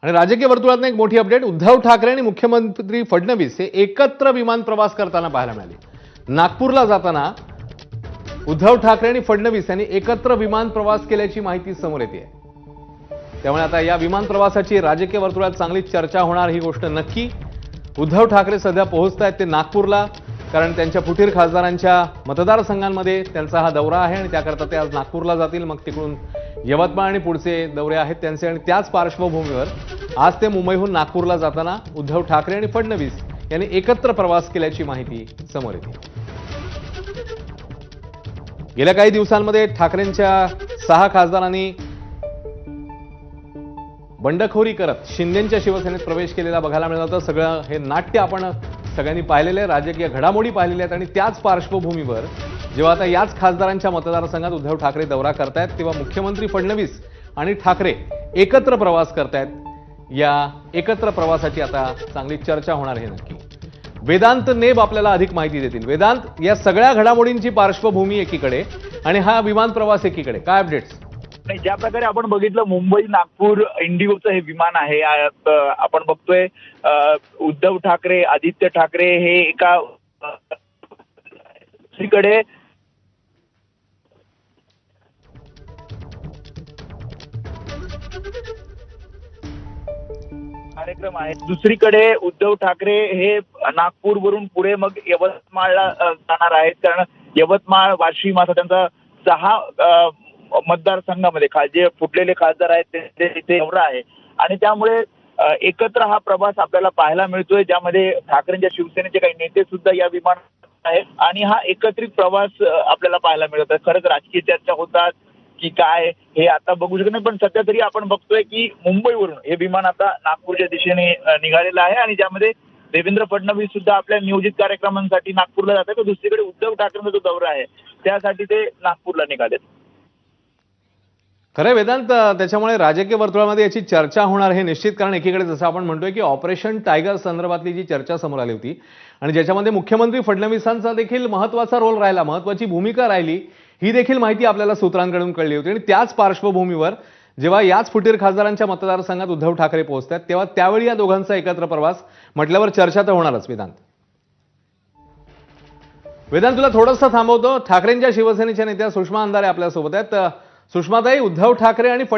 आणि राजकीय वर्तुळात एक मोठी अपडेट, उद्धव ठाकरे आणि मुख्यमंत्री फडणवीस हे एकत्र विमान प्रवास करताना पाहायला मिळाले। नागपूरला जाताना उद्धव ठाकरे आणि फडणवीस यांनी एकत्र विमान प्रवास केल्याची माहिती समोर येते। त्यामुळे आता या विमान प्रवासाची राजकीय वर्तुळात चांगली चर्चा होणार ही गोष्ट नक्की। उद्धव ठाकरे सध्या पोहोचतायत ते नागपूरला, कारण त्यांच्या फुटीर खासदारांच्या मतदारसंघांमध्ये त्यांचा हा दौरा आहे आणि त्याकरता ते आज नागपूरला जातील। मग तिकडून यवतमाळ आणि पुढचे दौरे आहेत त्यांचे, आणि त्याच पार्श्वभूमीवर आज ते मुंबईहून नागपूरला जाताना उद्धव ठाकरे आणि फडणवीस यांनी एकत्र प्रवास केल्याची माहिती समोर येते। गेल्या काही दिवसांमध्ये ठाकरेंच्या 6 खासदारांनी बंडखोरी करत शिंदेंच्या शिवसेनेत प्रवेश केलेला बघायला मिळत होतं। सगळं हे नाट्य आपण सगळ्यांनी पाहिलेलं आहे, राजकीय घडामोडी पाहिलेल्या आहेत। आणि त्याच पार्श्वभूमीवर जेव्हा आता याच खासदारांच्या मतदारसंघात उद्धव ठाकरे दौरा करतायत, तेव्हा मुख्यमंत्री फडणवीस आणि ठाकरे एकत्र प्रवास करतायत। या एकत्र प्रवासाची आता चांगली चर्चा होणार आहे नक्की। वेदांत नेब आपल्याला अधिक माहिती देतील। वेदांत, या सगळ्या घडामोडींची पार्श्वभूमी एकीकडे आणि हा विमान प्रवास एकीकडे, काय अपडेट्स? नाही, ज्या प्रकारे आपण बघितलं मुंबई नागपूर इंडिगोचं हे विमान आहे, आपण बघतोय उद्धव ठाकरे आदित्य ठाकरे हे एका दुसरीकडे कार्यक्रम आहे, दुसरीकडे उद्धव ठाकरे हे नागपूरवरून पुढे मग यवतमाळला जाणार आहेत, कारण यवतमाळ वाशिम असा त्यांचा 6 मतदारसंघामध्ये जे फुटलेले खासदार आहेत ते तिथे दौरा आहे। आणि त्यामुळे एकत्र हा प्रवास आपल्याला पाहायला मिळतोय, ज्यामध्ये ठाकरेंच्या शिवसेनेचे काही नेते सुद्धा या विमानात आहेत आणि हा एकत्रित प्रवास आपल्याला पाहायला मिळत आहे। खरंच राजकीय चर्चा होतात की काय हे आता बघू शकत नाही, पण सध्या तरी आपण बघतोय की मुंबईवरून हे विमान आता नागपूरच्या दिशेने निघालेलं आहे आणि ज्यामध्ये देवेंद्र फडणवीस सुद्धा आपल्या नियोजित कार्यक्रमांसाठी नागपूरला जातात, तर दुसरीकडे उद्धव ठाकरेंचा जो दौरा आहे त्यासाठी ते नागपूरला निघालेत। खरं वेदांत, त्याच्यामुळे राजकीय वर्तुळामध्ये याची चर्चा होणार हे निश्चित, कारण एकीकडे जसं आपण म्हणतोय की ऑपरेशन टायगर संदर्भातली जी चर्चा समोर आली होती आणि ज्याच्यामध्ये मुख्यमंत्री फडणवीसांचा देखील महत्त्वाचा रोल राहिला, महत्त्वाची भूमिका राहिली, ही देखील माहिती आपल्याला सूत्रांकडून कळली होती। आणि त्याच पार्श्वभूमीवर जेव्हा याच फुटीर खासदारांच्या मतदारसंघात उद्धव ठाकरे पोहोचतात, तेव्हा त्यावेळी या दोघांचा एकत्र प्रवास म्हटल्यावर चर्चा तर होणारच। वेदांत, तुला थोडंसं थांबवतो। ठाकरेंच्या शिवसेनेच्या नेत्या सुषमा अंधारे आपल्यासोबत आहेत। सुषमाताई, उद्धव ठाकरे आणि